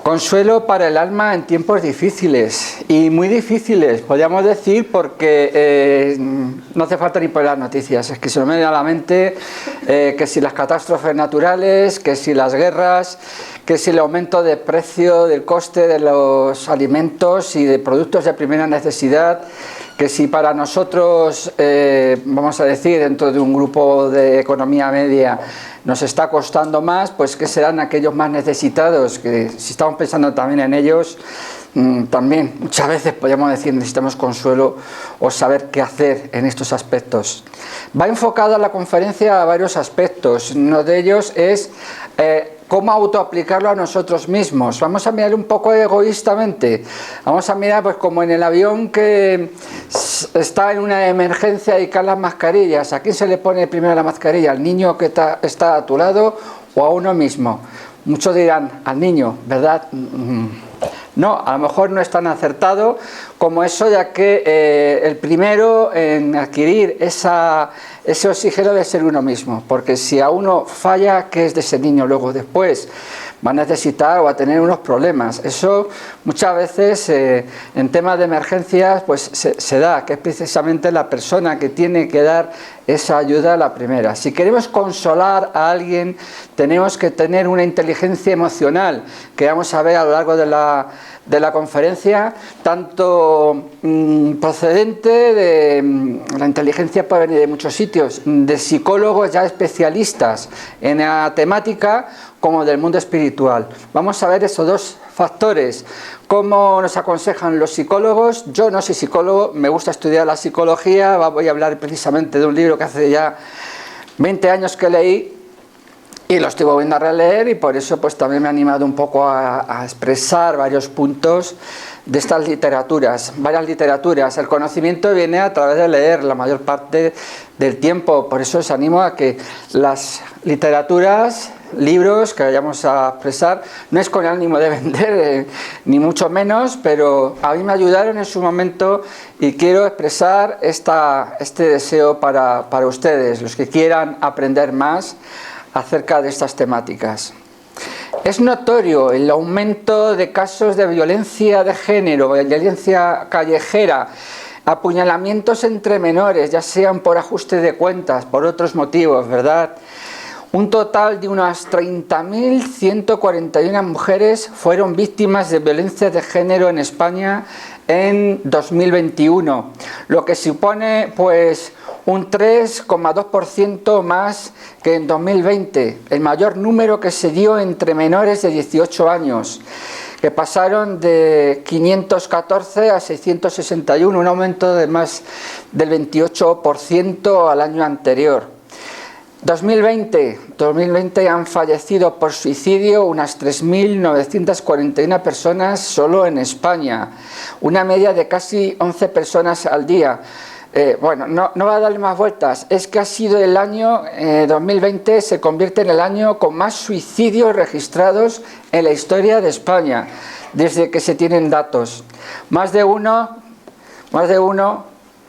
Consuelo para el alma en tiempos difíciles, y muy difíciles, podríamos decir, porque no hace falta ni poner las noticias, es que se me viene a la mente que si las catástrofes naturales, que si las guerras, que si el aumento de precio, del coste de los alimentos y de productos de primera necesidad, que si para nosotros, vamos a decir, dentro de un grupo de economía media, nos está costando más, pues que serán aquellos más necesitados, que si estamos pensando también en ellos, también muchas veces podríamos decir necesitamos consuelo o saber qué hacer en estos aspectos. Va enfocada la conferencia a varios aspectos, uno de ellos es cómo autoaplicarlo a nosotros mismos. Vamos a mirar un poco egoístamente, vamos a mirar pues como en el avión que está en una emergencia y caen las mascarillas. ¿A quién se le pone primero la mascarilla? ¿Al niño que está a tu lado o a uno mismo? Muchos dirán al niño, ¿verdad? No, a lo mejor no es tan acertado como eso, ya que el primero en adquirir ese oxígeno debe ser uno mismo, porque si a uno falla, ¿qué es de ese niño luego después? Va a necesitar o a tener unos problemas. Eso muchas veces en temas de emergencias pues se da, que es precisamente la persona que tiene que dar esa ayuda a la primera. Si queremos consolar a alguien, tenemos que tener una inteligencia emocional, que vamos a ver a lo largo de la conferencia, tanto procedente de la inteligencia puede venir de muchos sitios, de psicólogos ya especialistas en la temática, como del mundo espiritual. Vamos a ver esos dos factores, cómo nos aconsejan los psicólogos. Yo no soy psicólogo, me gusta estudiar la psicología, voy a hablar precisamente de un libro que hace ya 20 años que leí, y lo estoy volviendo a releer, y por eso pues también me ha animado un poco a expresar varios puntos de estas literaturas, varias literaturas. El conocimiento viene a través de leer la mayor parte del tiempo, por eso os animo a que las literaturas, libros que vayamos a expresar, no es con el ánimo de vender, ni mucho menos, pero a mí me ayudaron en su momento y quiero expresar este deseo para ustedes, los que quieran aprender más acerca de estas temáticas. Es notorio el aumento de casos de violencia de género, violencia callejera, apuñalamientos entre menores, ya sean por ajuste de cuentas, por otros motivos, ¿verdad? Un total de unas 30.141 mujeres fueron víctimas de violencia de género en España en 2021, lo que supone pues un 3,2% más que en 2020, el mayor número que se dio entre menores de 18 años, que pasaron de 514 a 661, un aumento de más del 28% al año anterior. 2020 han fallecido por suicidio unas 3.941 personas solo en España, una media de casi 11 personas al día. Bueno, no va a darle más vueltas, es que ha sido el año 2020, se convierte en el año con más suicidios registrados en la historia de España, desde que se tienen datos. Más de uno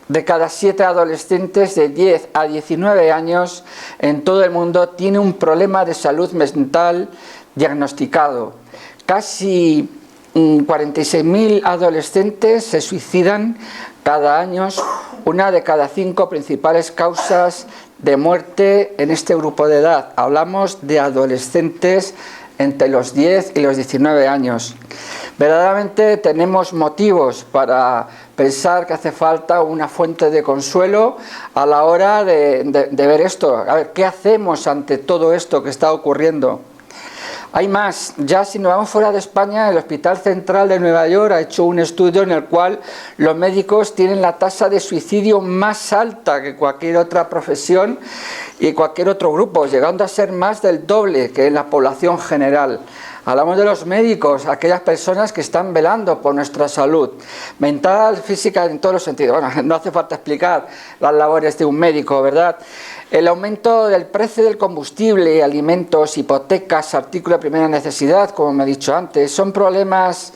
de cada 7 adolescentes de 10 a 19 años en todo el mundo tiene un problema de salud mental diagnosticado. Casi 46.000 adolescentes se suicidan cada año, una de cada 5 principales causas de muerte en este grupo de edad. Hablamos de adolescentes entre los 10 y los 19 años. Verdaderamente tenemos motivos para pensar que hace falta una fuente de consuelo a la hora de ver esto. A ver, ¿qué hacemos ante todo esto que está ocurriendo? Hay más, ya si nos vamos fuera de España, el Hospital Central de Nueva York ha hecho un estudio en el cual los médicos tienen la tasa de suicidio más alta que cualquier otra profesión y cualquier otro grupo, llegando a ser más del doble que en la población general. Hablamos de los médicos, aquellas personas que están velando por nuestra salud mental, física, en todos los sentidos. Bueno, no hace falta explicar las labores de un médico, ¿verdad? El aumento del precio del combustible, alimentos, hipotecas, artículos de primera necesidad, como me he dicho antes, son problemas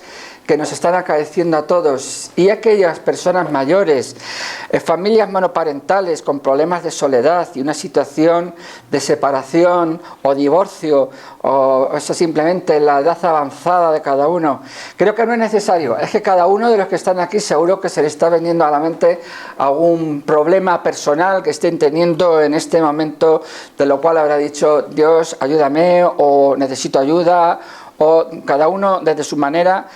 que nos están acaeciendo a todos, y aquellas personas mayores, familias monoparentales con problemas de soledad y una situación de separación o divorcio, o eso simplemente la edad avanzada de cada uno, creo que no es necesario. Es que cada uno de los que están aquí seguro que se le está veniendo a la mente algún problema personal que estén teniendo en este momento, de lo cual habrá dicho: Dios, ayúdame, o necesito ayuda, o cada uno desde su manera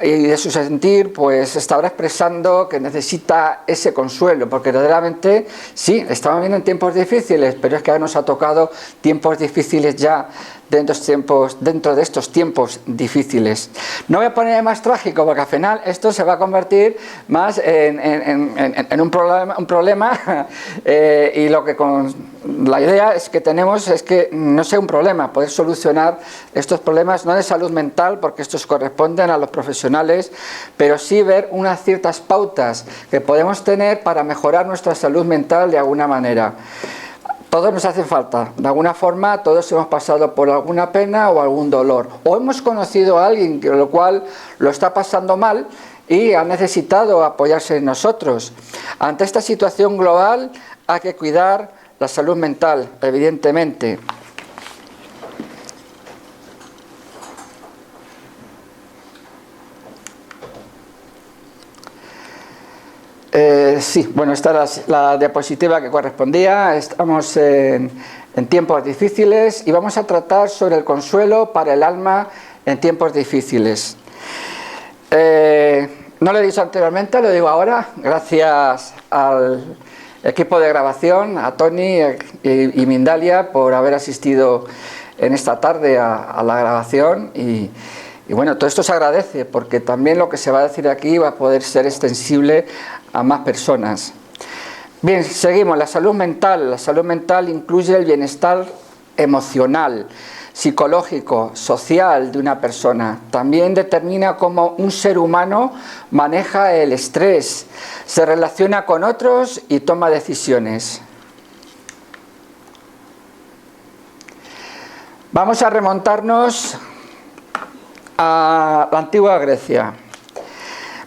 y de su sentir, pues estará expresando que necesita ese consuelo, porque verdaderamente sí, estamos viviendo en tiempos difíciles, pero es que ahora nos ha tocado tiempos difíciles ya dentro de estos tiempos difíciles. No voy a poner más trágico, porque al final esto se va a convertir más en un problema y lo que la idea es que tenemos es que no sea un problema, poder solucionar estos problemas, no de salud mental, porque estos corresponden a los profesionales, pero sí ver unas ciertas pautas que podemos tener para mejorar nuestra salud mental de alguna manera. Todos nos hacen falta, de alguna forma todos hemos pasado por alguna pena o algún dolor, o hemos conocido a alguien que lo cual lo está pasando mal y ha necesitado apoyarse en nosotros. Ante esta situación global hay que cuidar la salud mental, evidentemente. Sí, bueno, esta es la diapositiva que correspondía. Estamos en tiempos difíciles y vamos a tratar sobre el consuelo para el alma en tiempos difíciles. No lo he dicho anteriormente, lo digo ahora, gracias al equipo de grabación, a Tony y Mindalia, por haber asistido en esta tarde a la grabación. Y bueno, todo esto se agradece, porque también lo que se va a decir aquí va a poder ser extensible a más personas. Bien, seguimos. La salud mental. La salud mental incluye el bienestar emocional, psicológico, social de una persona. También determina cómo un ser humano maneja el estrés, se relaciona con otros y toma decisiones. Vamos a remontarnos a la antigua Grecia.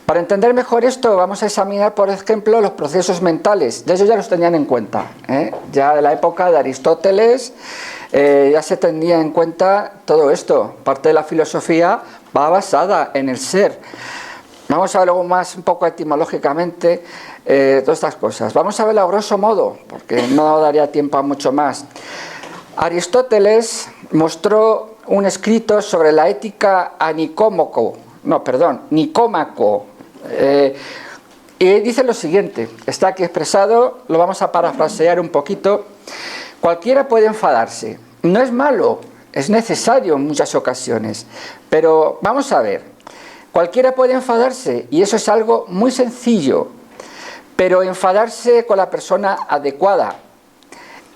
Para entender mejor esto, vamos a examinar, por ejemplo, los procesos mentales. De ellos ya los tenían en cuenta, ya de la época de Aristóteles ya se tenía en cuenta todo esto. Parte de la filosofía va basada en el ser. Vamos a ver luego más un poco etimológicamente todas estas cosas. Vamos a verlo a grosso modo, porque no daría tiempo a mucho más. Aristóteles mostró un escrito sobre la ética Nicómaco. Y dice lo siguiente, está aquí expresado, lo vamos a parafrasear un poquito. Cualquiera puede enfadarse, no es malo, es necesario en muchas ocasiones, pero vamos a ver, cualquiera puede enfadarse y eso es algo muy sencillo, pero enfadarse con la persona adecuada,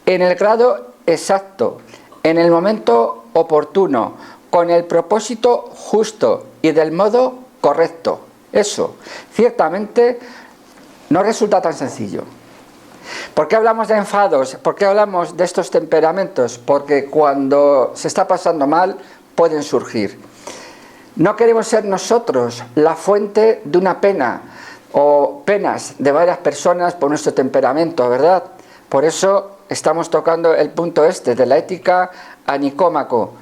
en el grado exacto, en el momento oportuno, con el propósito justo y del modo correcto. Eso, ciertamente, no resulta tan sencillo. ¿Por qué hablamos de enfados? ¿Por qué hablamos de estos temperamentos? Porque cuando se está pasando mal, pueden surgir. No queremos ser nosotros la fuente de una pena o penas de varias personas por nuestro temperamento, ¿verdad? Por eso estamos tocando el punto de la ética a Nicómaco.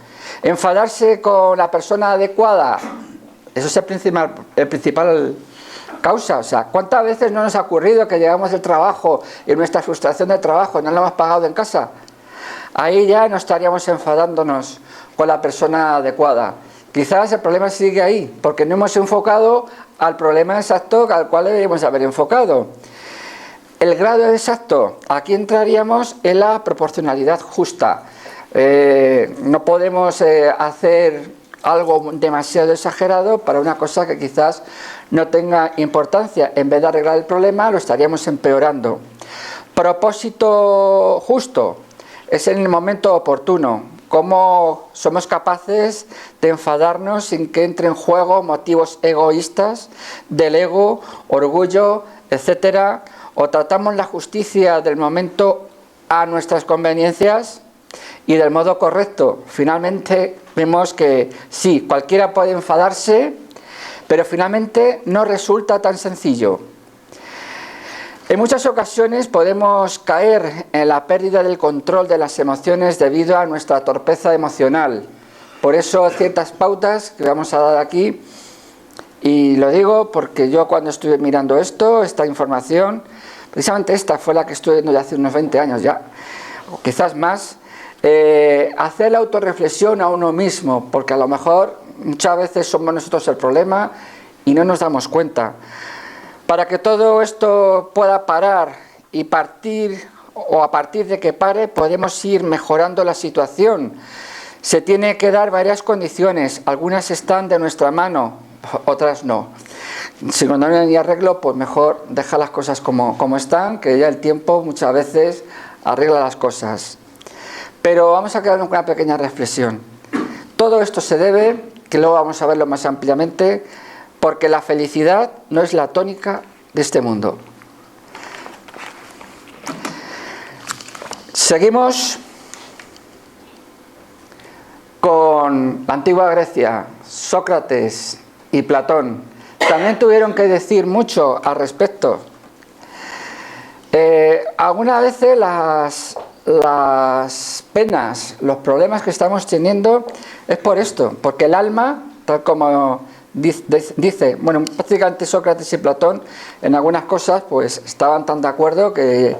Enfadarse con la persona adecuada, eso es el principal causa. O sea, ¿cuántas veces no nos ha ocurrido que llegamos del trabajo y nuestra frustración del trabajo no la hemos pagado en casa? Ahí ya no estaríamos enfadándonos con la persona adecuada. Quizás el problema sigue ahí, porque no hemos enfocado al problema exacto al cual deberíamos haber enfocado. El grado exacto, aquí entraríamos en la proporcionalidad justa. No podemos hacer algo demasiado exagerado para una cosa que quizás no tenga importancia. En vez de arreglar el problema, lo estaríamos empeorando. Propósito justo es en el momento oportuno. Cómo somos capaces de enfadarnos sin que entre en juego motivos egoístas del ego, orgullo, etcétera, o tratamos la justicia del momento a nuestras conveniencias y del modo correcto. Finalmente vemos que sí, cualquiera puede enfadarse, pero finalmente no resulta tan sencillo. En muchas ocasiones podemos caer en la pérdida del control de las emociones debido a nuestra torpeza emocional. Por eso ciertas pautas que vamos a dar aquí, y lo digo porque yo cuando estuve mirando esta información, precisamente esta fue la que estuve viendo ya hace unos 20 años ya, o quizás más, hacer la autorreflexión a uno mismo, porque a lo mejor muchas veces somos nosotros el problema y no nos damos cuenta. Para que todo esto pueda parar y partir, o a partir de que pare, podemos ir mejorando la situación. Se tiene que dar varias condiciones, algunas están de nuestra mano, otras no. Si no hay arreglo, pues mejor dejar las cosas como están, que ya el tiempo muchas veces arregla las cosas. Pero vamos a quedarnos con una pequeña reflexión. Todo esto se debe, que luego vamos a verlo más ampliamente, porque la felicidad no es la tónica de este mundo. Seguimos con la antigua Grecia. Sócrates y Platón también tuvieron que decir mucho al respecto. Algunas veces las penas, los problemas que estamos teniendo es por esto, porque el alma, tal como dice, bueno, prácticamente Sócrates y Platón en algunas cosas pues estaban tan de acuerdo que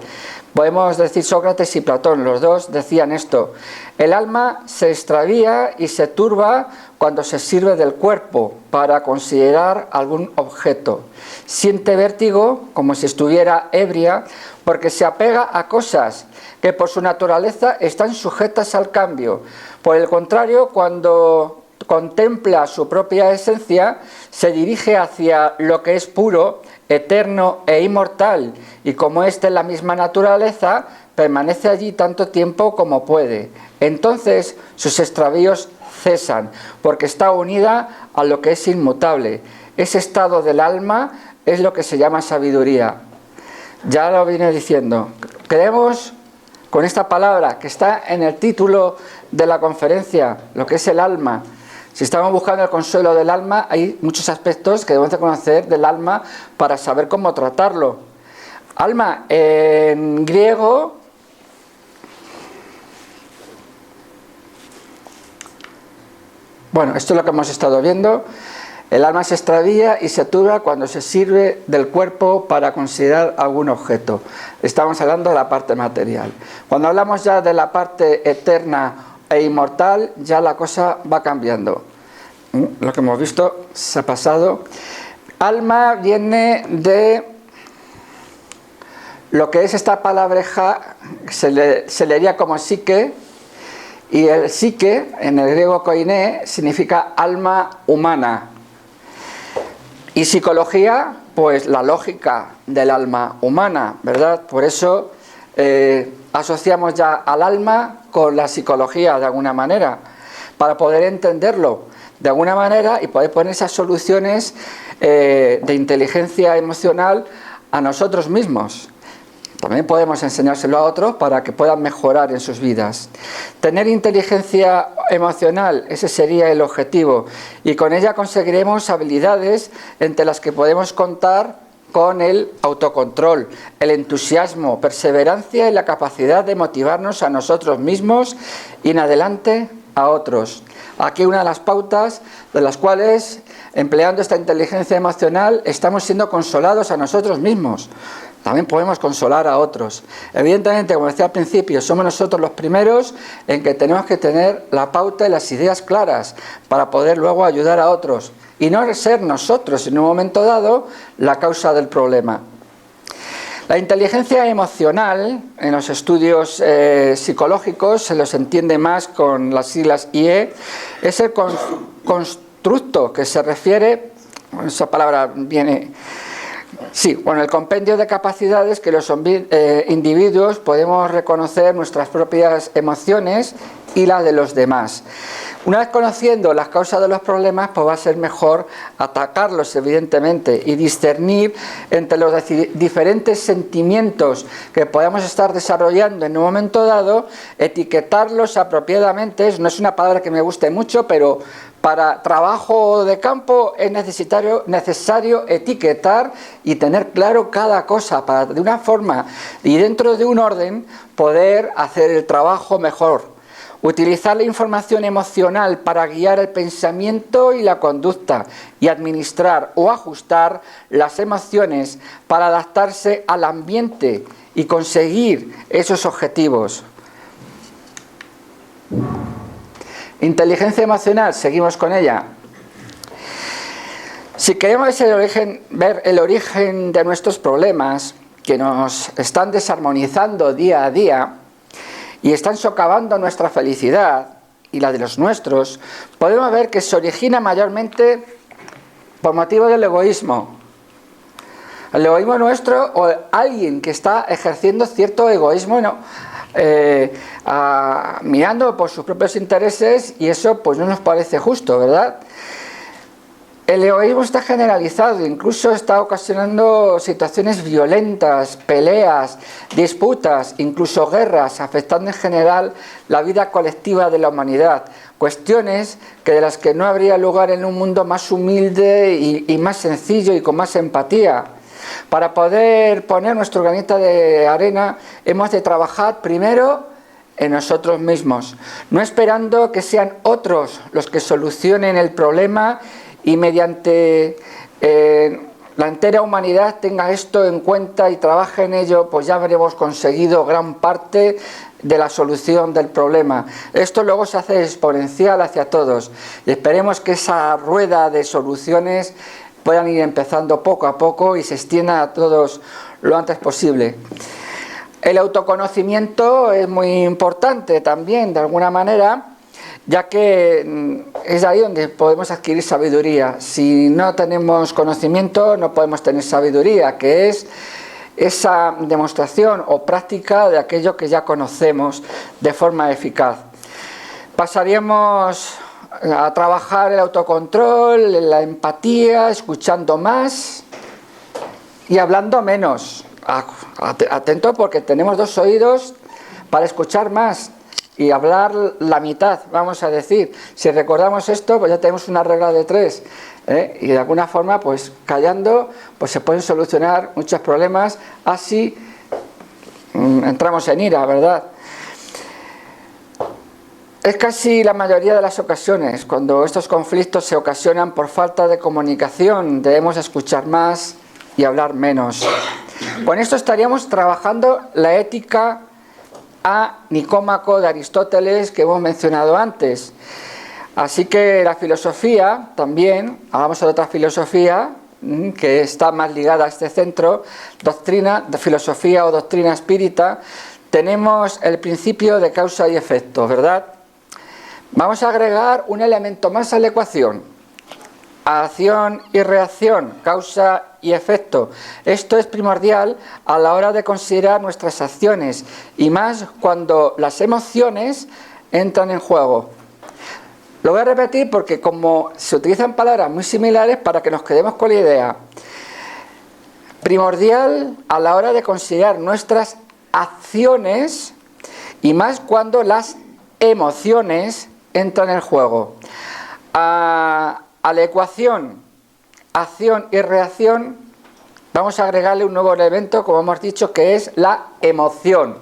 podemos decir Sócrates y Platón, los dos decían esto: el alma se extravía y se turba cuando se sirve del cuerpo para considerar algún objeto. Siente vértigo como si estuviera ebria porque se apega a cosas que por su naturaleza están sujetas al cambio. Por el contrario, cuando contempla su propia esencia, se dirige hacia lo que es puro, eterno e inmortal, y como ésta es la misma naturaleza, permanece allí tanto tiempo como puede. Entonces sus extravíos cesan, porque está unida a lo que es inmutable. Ese estado del alma es lo que se llama sabiduría. Ya lo vine diciendo. Creemos con esta palabra que está en el título de la conferencia, lo que es el alma. Si estamos buscando el consuelo del alma, hay muchos aspectos que debemos de conocer del alma para saber cómo tratarlo. Alma, en griego, bueno, esto es lo que hemos estado viendo. El alma se extravía y se turba cuando se sirve del cuerpo para considerar algún objeto. Estamos hablando de la parte material. Cuando hablamos ya de la parte eterna e inmortal, ya la cosa va cambiando. Lo que hemos visto se ha pasado. Alma viene de lo que es esta palabreja, se leería como psique, y el psique, en el griego koiné, significa alma humana. Y psicología, pues la lógica del alma humana, ¿verdad? Por eso asociamos ya al alma con la psicología de alguna manera, para poder entenderlo de alguna manera y poder poner esas soluciones de inteligencia emocional a nosotros mismos. También podemos enseñárselo a otros para que puedan mejorar en sus vidas. Tener inteligencia emocional, ese sería el objetivo, y con ella conseguiremos habilidades entre las que podemos contar con el autocontrol, el entusiasmo, perseverancia y la capacidad de motivarnos a nosotros mismos y en adelante a otros. Aquí una de las pautas de las cuales, empleando esta inteligencia emocional, estamos siendo consolados a nosotros mismos. También podemos consolar a otros. Evidentemente, como decía al principio, somos nosotros los primeros en que tenemos que tener la pauta y las ideas claras para poder luego ayudar a otros. Y no ser nosotros, en un momento dado, la causa del problema. La inteligencia emocional, en los estudios psicológicos, se los entiende más con las siglas IE, es el constructo que se refiere, bueno, esa palabra viene... Sí, bueno, el compendio de capacidades que los individuos podemos reconocer nuestras propias emociones y las de los demás. Una vez conociendo las causas de los problemas, pues va a ser mejor atacarlos, evidentemente, y discernir entre los diferentes sentimientos que podamos estar desarrollando en un momento dado, etiquetarlos apropiadamente. No es una palabra que me guste mucho, pero Para trabajo de campo es necesario etiquetar y tener claro cada cosa para de una forma y dentro de un orden poder hacer el trabajo mejor. Utilizar la información emocional para guiar el pensamiento y la conducta y administrar o ajustar las emociones para adaptarse al ambiente y conseguir esos objetivos. Inteligencia emocional, seguimos con ella. Si queremos ver el origen de nuestros problemas que nos están desarmonizando día a día y están socavando nuestra felicidad y la de los nuestros, podemos ver que se origina mayormente por motivo del egoísmo. El egoísmo nuestro o alguien que está ejerciendo cierto egoísmo, ¿no? Mirando por sus propios intereses, y eso pues no nos parece justo, ¿verdad? El egoísmo está generalizado, incluso está ocasionando situaciones violentas, peleas, disputas, incluso guerras, afectando en general la vida colectiva de la humanidad. Cuestiones de las que no habría lugar en un mundo más humilde y más sencillo y con más empatía. Para poder poner nuestro granito de arena hemos de trabajar primero en nosotros mismos, no esperando que sean otros los que solucionen el problema y mediante la entera humanidad tenga esto en cuenta y trabaje en ello, pues ya habremos conseguido gran parte de la solución del problema. Esto luego se hace exponencial hacia todos y esperemos que esa rueda de soluciones puedan ir empezando poco a poco y se extienda a todos lo antes posible. El autoconocimiento es muy importante también, de alguna manera, ya que es ahí donde podemos adquirir sabiduría. Si no tenemos conocimiento, no podemos tener sabiduría, que es esa demostración o práctica de aquello que ya conocemos de forma eficaz. Pasaríamos a trabajar el autocontrol, la empatía, escuchando más y hablando menos. Atento porque tenemos 2 oídos para escuchar más y hablar la mitad, vamos a decir. Si recordamos esto, pues ya tenemos una regla de 3, y de alguna forma, pues callando, pues se pueden solucionar muchos problemas. Así entramos en ira, ¿verdad? Es casi la mayoría de las ocasiones, cuando estos conflictos se ocasionan por falta de comunicación, debemos escuchar más y hablar menos. Con esto estaríamos trabajando la ética a Nicómaco de Aristóteles que hemos mencionado antes. Así que la filosofía también, hablamos de otra filosofía que está más ligada a este centro, doctrina de filosofía o doctrina espírita, tenemos el principio de causa y efecto, ¿verdad? Vamos a agregar un elemento más a la ecuación: acción y reacción, causa y efecto. Esto es primordial a la hora de considerar nuestras acciones y más cuando las emociones entran en juego. Lo voy a repetir porque como se utilizan palabras muy similares para que nos quedemos con la idea. Primordial a la hora de considerar nuestras acciones y más cuando las emociones entran en juego. A la ecuación acción y reacción vamos a agregarle un nuevo elemento, como hemos dicho, que es la emoción.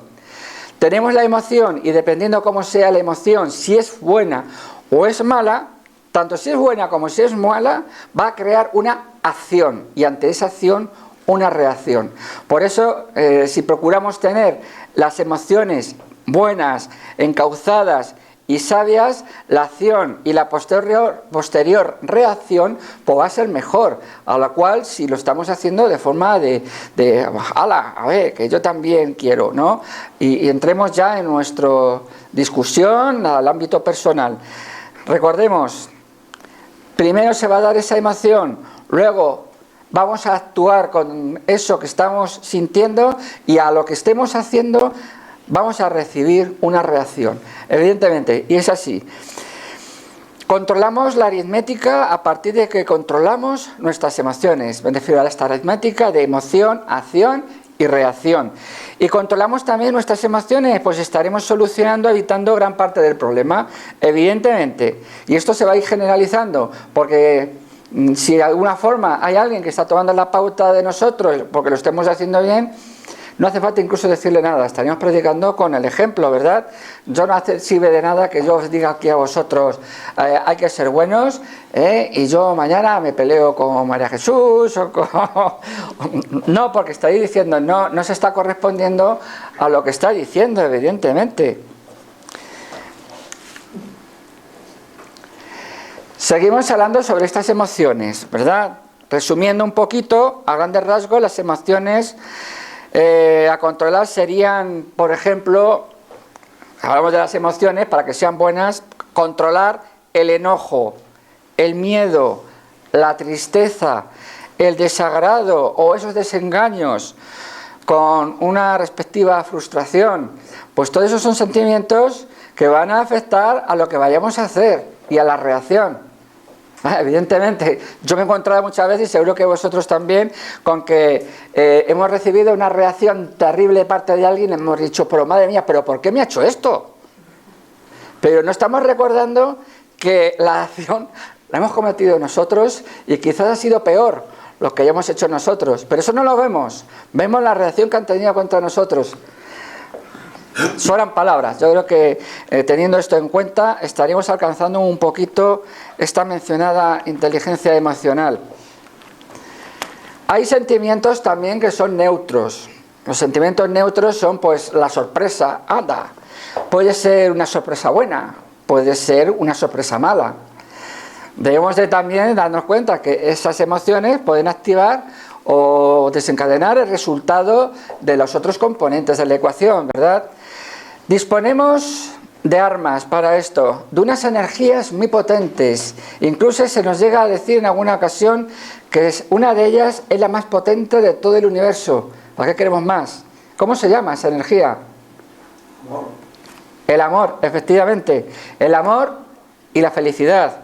Tenemos la emoción y dependiendo cómo sea la emoción, si es buena o es mala, tanto si es buena como si es mala, va a crear una acción y ante esa acción una reacción. Por eso, si procuramos tener las emociones buenas, encauzadas y sabias, la acción y la posterior reacción pues va a ser mejor, a la cual si lo estamos haciendo de forma ala, a ver, que yo también quiero, ¿no? Y entremos ya en nuestra discusión al ámbito personal. Recordemos, primero se va a dar esa emoción, luego vamos a actuar con eso que estamos sintiendo y a lo que estemos haciendo vamos a recibir una reacción, evidentemente, y es así. Controlamos la aritmética a partir de que controlamos nuestras emociones. Me refiero a esta aritmética de emoción, acción y reacción. Y controlamos también nuestras emociones, pues estaremos solucionando, evitando gran parte del problema, evidentemente. Y esto se va a ir generalizando, porque si de alguna forma hay alguien que está tomando la pauta de nosotros, porque lo estemos haciendo bien, no hace falta incluso decirle nada, estaríamos predicando con el ejemplo, ¿verdad? Yo no sirve de nada que yo os diga aquí a vosotros, hay que ser buenos, y yo mañana me peleo con María Jesús, o con... No, porque estáis diciendo, no se está correspondiendo a lo que está diciendo, evidentemente. Seguimos hablando sobre estas emociones, ¿verdad? Resumiendo un poquito, a grandes rasgos, las emociones a controlar serían, por ejemplo, hablamos de las emociones, para que sean buenas, controlar el enojo, el miedo, la tristeza, el desagrado o esos desengaños con una respectiva frustración. Pues todos esos son sentimientos que van a afectar a lo que vayamos a hacer y a la reacción. Evidentemente, yo me he encontrado muchas veces, y seguro que vosotros también, con que hemos recibido una reacción terrible de parte de alguien y hemos dicho, pero madre mía, ¿pero por qué me ha hecho esto? Pero no estamos recordando que la acción la hemos cometido nosotros y quizás ha sido peor lo que hayamos hecho nosotros, pero eso no lo vemos, vemos la reacción que han tenido contra nosotros. Sobran palabras. Yo creo que teniendo esto en cuenta estaríamos alcanzando un poquito esta mencionada inteligencia emocional. Hay sentimientos también que son neutros. Los sentimientos neutros son pues la sorpresa, anda, puede ser una sorpresa buena, puede ser una sorpresa mala. Debemos de también darnos cuenta que esas emociones pueden activar o desencadenar el resultado de los otros componentes de la ecuación, ¿verdad? Disponemos de armas para esto, de unas energías muy potentes. Incluso se nos llega a decir en alguna ocasión que una de ellas es la más potente de todo el universo. ¿Para qué queremos más? ¿Cómo se llama esa energía? Amor. El amor, efectivamente. El amor y la felicidad.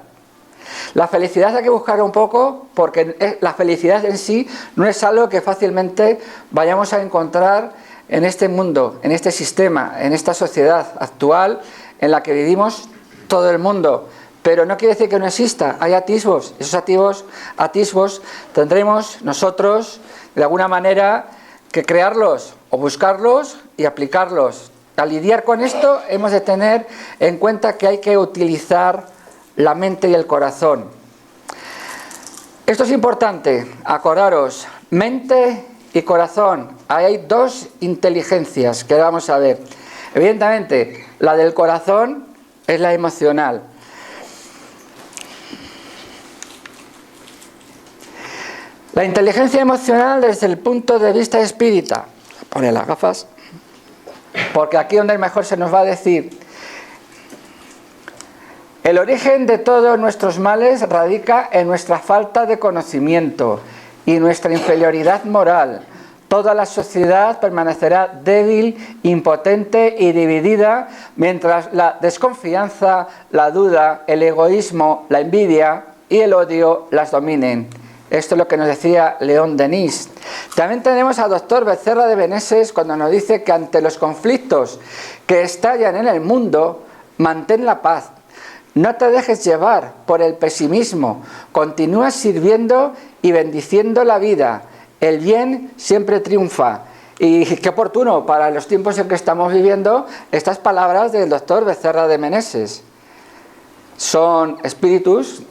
La felicidad hay que buscar un poco, porque la felicidad en sí no es algo que fácilmente vayamos a encontrar en este mundo, en este sistema, en esta sociedad actual en la que vivimos todo el mundo. Pero no quiere decir que no exista, hay atisbos. Esos atisbos tendremos nosotros de alguna manera que crearlos o buscarlos y aplicarlos. Al lidiar con esto hemos de tener en cuenta que hay que utilizar la mente y el corazón. Esto es importante, acordaros, mente y corazón. Ahí hay dos inteligencias que vamos a ver. Evidentemente, la del corazón es la emocional. La inteligencia emocional desde el punto de vista espírita. Pone las gafas, porque aquí donde mejor se nos va a decir. El origen de todos nuestros males radica en nuestra falta de conocimiento y nuestra inferioridad moral. Toda la sociedad permanecerá débil, impotente y dividida mientras la desconfianza, la duda, el egoísmo, la envidia y el odio las dominen. Esto es lo que nos decía León Denis. También tenemos al doctor Becerra de Meneses cuando nos dice que ante los conflictos que estallan en el mundo, mantén la paz. No te dejes llevar por el pesimismo, continúa sirviendo y bendiciendo la vida. El bien siempre triunfa. Y qué oportuno para los tiempos en que estamos viviendo estas palabras del doctor Becerra de Meneses. Son espíritus,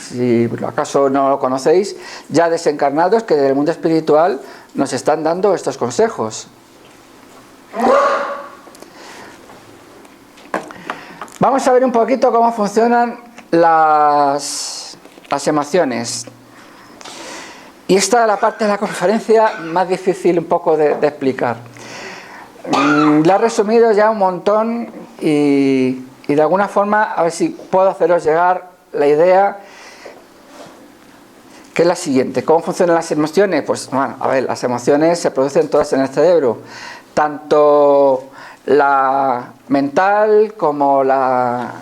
si acaso no lo conocéis, ya desencarnados, que del mundo espiritual nos están dando estos consejos. Vamos a ver un poquito cómo funcionan las emociones. Y esta es la parte de la conferencia más difícil un poco de explicar. La he resumido ya un montón y de alguna forma a ver si puedo haceros llegar la idea, que es la siguiente. ¿Cómo funcionan las emociones? Pues bueno, a ver, las emociones se producen todas en el cerebro, tanto la mental como la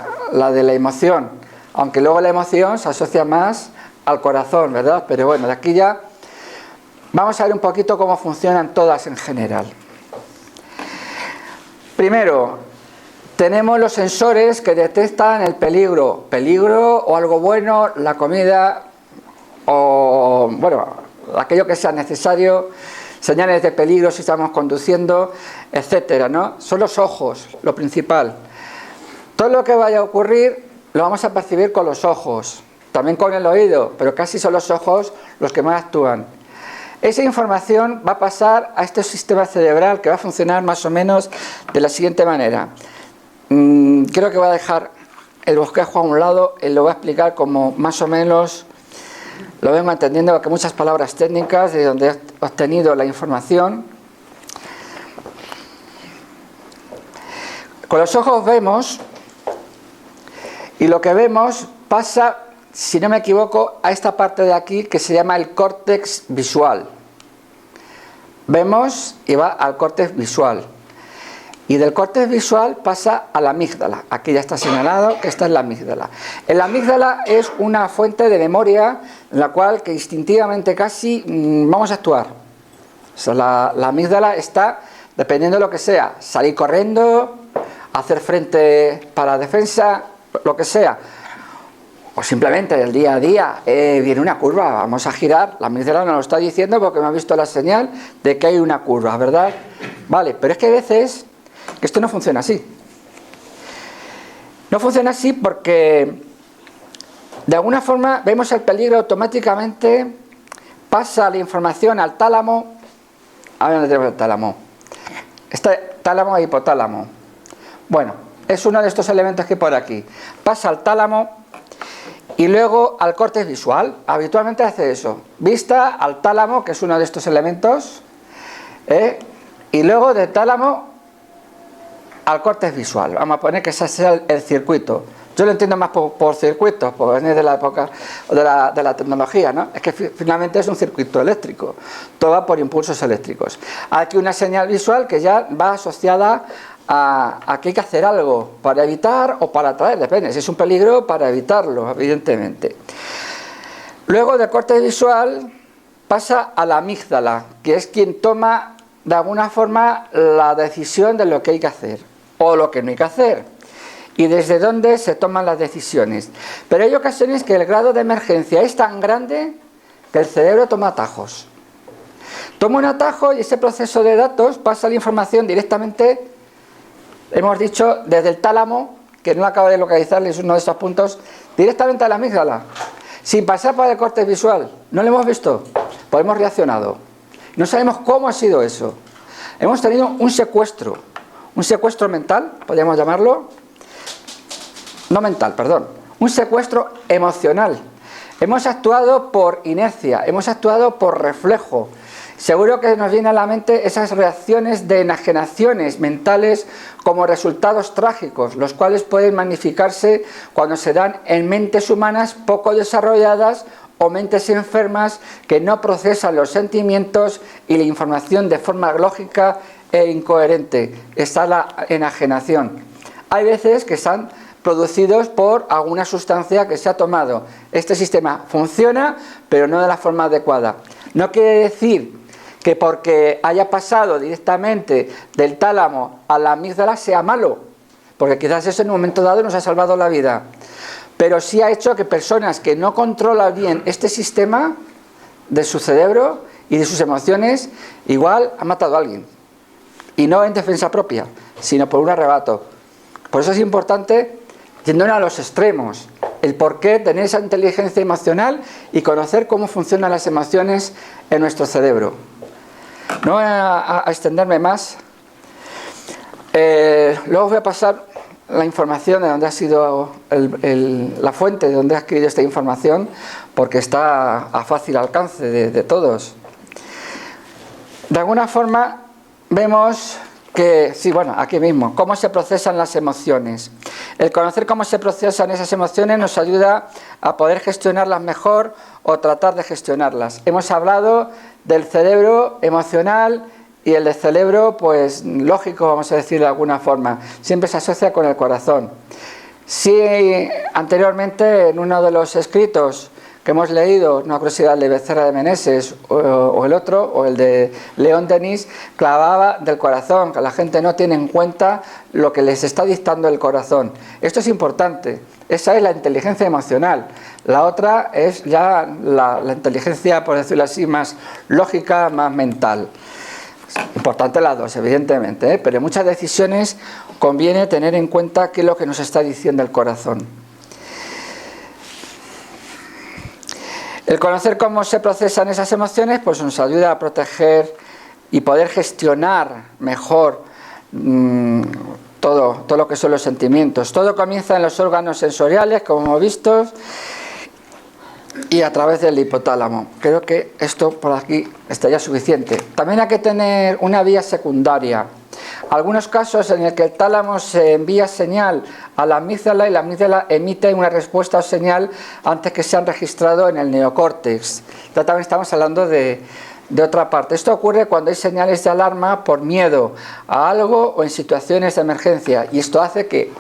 de la emoción, aunque luego la emoción se asocia más al corazón, ¿verdad? Pero bueno, de aquí ya Vamos a ver un poquito cómo funcionan todas en general. Primero, tenemos los sensores que detectan el peligro o algo bueno, la comida o, bueno, aquello que sea necesario, señales de peligro si estamos conduciendo, etcétera, ¿no? Son los ojos, lo principal. Todo lo que vaya a ocurrir lo vamos a percibir con los ojos, también con el oído, pero casi son los ojos los que más actúan. Esa información va a pasar a este sistema cerebral que va a funcionar más o menos de la siguiente manera. Creo que voy a dejar el bosquejo a un lado y lo voy a explicar como más o menos lo vengo entendiendo, porque muchas palabras técnicas de donde he obtenido la información. Con los ojos vemos, y lo que vemos pasa, si no me equivoco, a esta parte de aquí que se llama el córtex visual. Vemos y va al córtex visual. Y del córtex visual pasa a la amígdala. Aquí ya está señalado que esta es la amígdala. La amígdala es una fuente de memoria en la cual que instintivamente casi vamos a actuar. O sea, la amígdala está, dependiendo de lo que sea, salir corriendo, hacer frente para defensa, lo que sea. O simplemente el día a día, viene una curva, vamos a girar, la amígdala nos lo está diciendo porque me ha visto la señal de que hay una curva, ¿verdad? Vale, pero es que a veces que esto no funciona así. No funciona así porque de alguna forma vemos el peligro, automáticamente pasa la información al tálamo. A ver dónde tenemos el tálamo. Este tálamo e hipotálamo. Bueno, es uno de estos elementos que hay por aquí. Pasa al tálamo y luego al córtex visual. Habitualmente hace eso. Vista al tálamo, que es uno de estos elementos, y luego del tálamo al córtex visual. Vamos a poner que ese sea el circuito. Yo lo entiendo más por circuitos, por venir de la época de la tecnología, ¿no? Es que finalmente es un circuito eléctrico. Todo va por impulsos eléctricos. Aquí una señal visual que ya va asociada a que hay que hacer algo para evitar o para atraer, depende. Si es un peligro, para evitarlo, evidentemente. Luego del córtex visual pasa a la amígdala, que es quien toma de alguna forma la decisión de lo que hay que hacer o lo que no hay que hacer y desde dónde se toman las decisiones. Pero hay ocasiones que el grado de emergencia es tan grande que el cerebro toma atajos. Toma un atajo y ese proceso de datos pasa la información directamente, hemos dicho, desde el tálamo, que no acabo de localizar, es uno de esos puntos, directamente a la amígdala, sin pasar por el córtex visual. ¿No lo hemos visto? Pues hemos reaccionado. No sabemos cómo ha sido eso. Hemos tenido un secuestro mental, podríamos llamarlo, no mental, perdón, un secuestro emocional. Hemos actuado por inercia, hemos actuado por reflejo. Seguro que nos vienen a la mente esas reacciones de enajenaciones mentales como resultados trágicos, los cuales pueden magnificarse cuando se dan en mentes humanas poco desarrolladas o mentes enfermas que no procesan los sentimientos y la información de forma lógica e incoherente. Está la enajenación. Hay veces que están producidos por alguna sustancia que se ha tomado. Este sistema funciona, pero no de la forma adecuada. No quiere decir que porque haya pasado directamente del tálamo a la amígdala sea malo, porque quizás eso en un momento dado nos ha salvado la vida. Pero sí ha hecho que personas que no controlan bien este sistema de su cerebro y de sus emociones, igual han matado a alguien. Y no en defensa propia, sino por un arrebato. Por eso es importante, yendo a los extremos, el por qué tener esa inteligencia emocional y conocer cómo funcionan las emociones en nuestro cerebro. No voy a extenderme más. Luego voy a pasar la información de donde ha sido la fuente de donde ha escrito esta información, porque está a fácil alcance de todos. De alguna forma vemos que, sí, bueno, aquí mismo, cómo se procesan las emociones. El conocer cómo se procesan esas emociones nos ayuda a poder gestionarlas mejor o tratar de gestionarlas. Hemos hablado del cerebro emocional y el del cerebro, pues, lógico, vamos a decir de alguna forma. Siempre se asocia con el corazón. Si anteriormente en uno de los escritos que hemos leído, Una curiosidad de Becerra de Meneses o el otro, o el de León Denis, clavaba del corazón, que la gente no tiene en cuenta lo que les está dictando el corazón. Esto es importante, esa es la inteligencia emocional. La otra es ya la inteligencia, por decirlo así, más lógica, más mental. Importante las dos, evidentemente, pero en muchas decisiones conviene tener en cuenta qué es lo que nos está diciendo el corazón. El conocer cómo se procesan esas emociones pues nos ayuda a proteger y poder gestionar mejor todo lo que son los sentimientos. Todo comienza en los órganos sensoriales, como hemos visto, y a través del hipotálamo. Creo que esto por aquí estaría suficiente. También hay que tener una vía secundaria. Algunos casos en el que el tálamo se envía señal a la amígdala y la amígdala emite una respuesta o señal antes que se han registrado en el neocórtex. Ya también estamos hablando de otra parte. Esto ocurre cuando hay señales de alarma por miedo a algo o en situaciones de emergencia, y esto hace que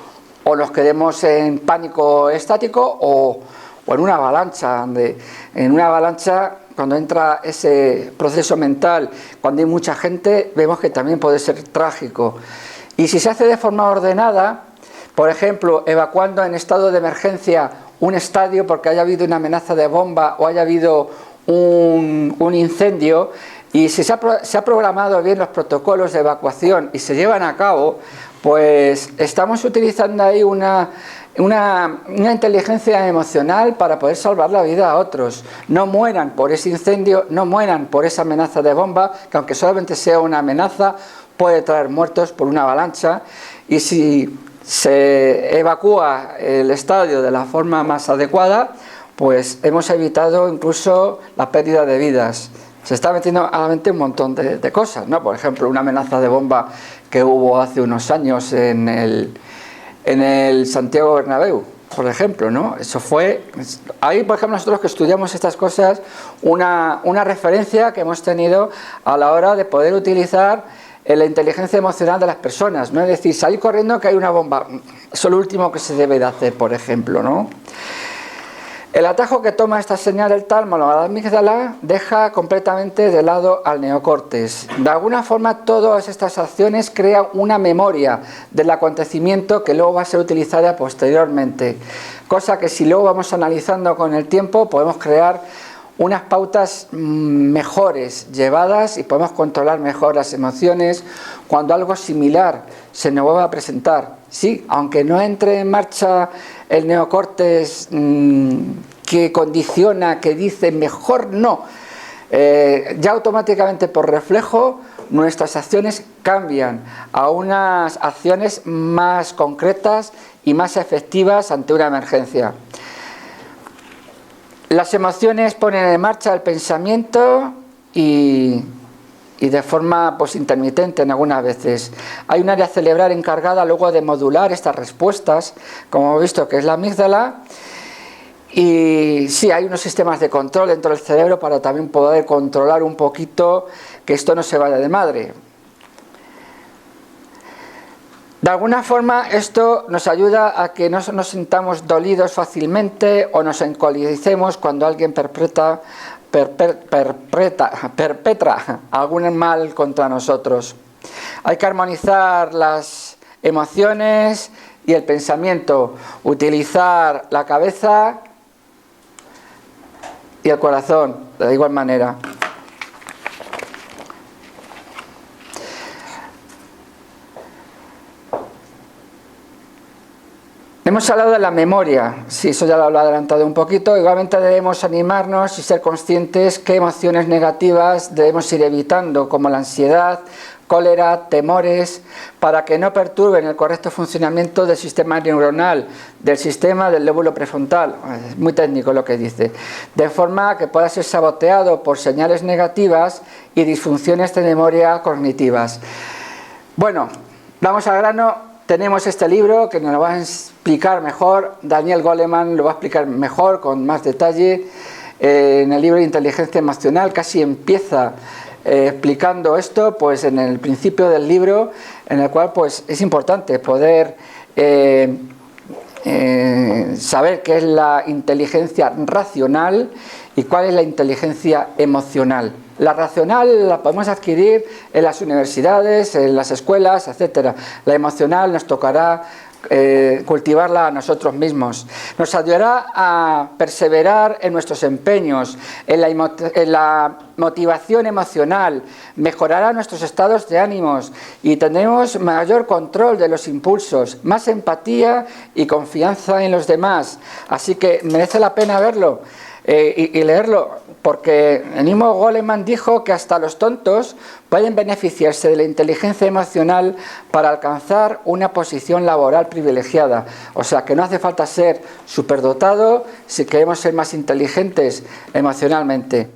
o nos quedemos en pánico estático o en una avalancha. En una avalancha, cuando entra ese proceso mental, cuando hay mucha gente, vemos que también puede ser trágico. Y si se hace de forma ordenada, por ejemplo, evacuando en estado de emergencia un estadio porque haya habido una amenaza de bomba o haya habido un incendio, y si se ha programado bien los protocolos de evacuación y se llevan a cabo, pues estamos utilizando ahí una inteligencia emocional para poder salvar la vida a otros. No mueran por ese incendio, no mueran por esa amenaza de bomba, que aunque solamente sea una amenaza, puede traer muertos por una avalancha. Y si se evacúa el estadio de la forma más adecuada, pues hemos evitado incluso la pérdida de vidas. Se está metiendo a la mente un montón de cosas, ¿no? Por ejemplo, una amenaza de bomba que hubo hace unos años en el Santiago Bernabéu, por ejemplo, ¿no? Eso fue... Ahí, por ejemplo, nosotros que estudiamos estas cosas, una referencia que hemos tenido a la hora de poder utilizar la inteligencia emocional de las personas, ¿no? Es decir, salir corriendo que hay una bomba. Eso es lo último que se debe de hacer, por ejemplo, ¿no? El atajo que toma esta señal el tálamo a la amígdala deja completamente de lado al neocórtex. De alguna forma, todas estas acciones crean una memoria del acontecimiento que luego va a ser utilizada posteriormente. Cosa que si luego vamos analizando con el tiempo, podemos crear unas pautas mejores llevadas y podemos controlar mejor las emociones cuando algo similar se nos vuelva a presentar. Sí, aunque no entre en marcha el neocórtex que condiciona, que dice mejor no, ya automáticamente por reflejo nuestras acciones cambian a unas acciones más concretas y más efectivas ante una emergencia. Las emociones ponen en marcha el pensamiento y de forma pues intermitente en algunas veces. Hay un área cerebral encargada luego de modular estas respuestas, como hemos visto, que es la amígdala, y sí, hay unos sistemas de control dentro del cerebro para también poder controlar un poquito que esto no se vaya de madre. De alguna forma esto nos ayuda a que no nos sintamos dolidos fácilmente o nos encolicemos cuando alguien perpetra algún mal contra nosotros. Hay que armonizar las emociones y el pensamiento, utilizar la cabeza y el corazón de igual manera. Hemos hablado de la memoria, sí, eso ya lo he adelantado un poquito. Igualmente debemos animarnos y ser conscientes qué emociones negativas debemos ir evitando, como la ansiedad, cólera, temores, para que no perturben el correcto funcionamiento del sistema neuronal, del sistema del lóbulo prefrontal. Es muy técnico lo que dice. De forma que pueda ser saboteado por señales negativas y disfunciones de memoria cognitivas. Bueno, vamos al grano. Tenemos este libro que nos lo va a explicar mejor, Daniel Goleman lo va a explicar mejor, con más detalle. En el libro de Inteligencia Emocional casi empieza explicando esto, pues en el principio del libro, en el cual pues es importante poder saber qué es la inteligencia racional y cuál es la inteligencia emocional. La racional la podemos adquirir en las universidades, en las escuelas, etcétera. La emocional nos tocará cultivarla a nosotros mismos. Nos ayudará a perseverar en nuestros empeños, en la motivación emocional, mejorará nuestros estados de ánimos y tendremos mayor control de los impulsos, más empatía y confianza en los demás. Así que merece la pena verlo. Y leerlo, porque Nimo Goleman dijo que hasta los tontos pueden beneficiarse de la inteligencia emocional para alcanzar una posición laboral privilegiada. O sea, que no hace falta ser superdotado si queremos ser más inteligentes emocionalmente.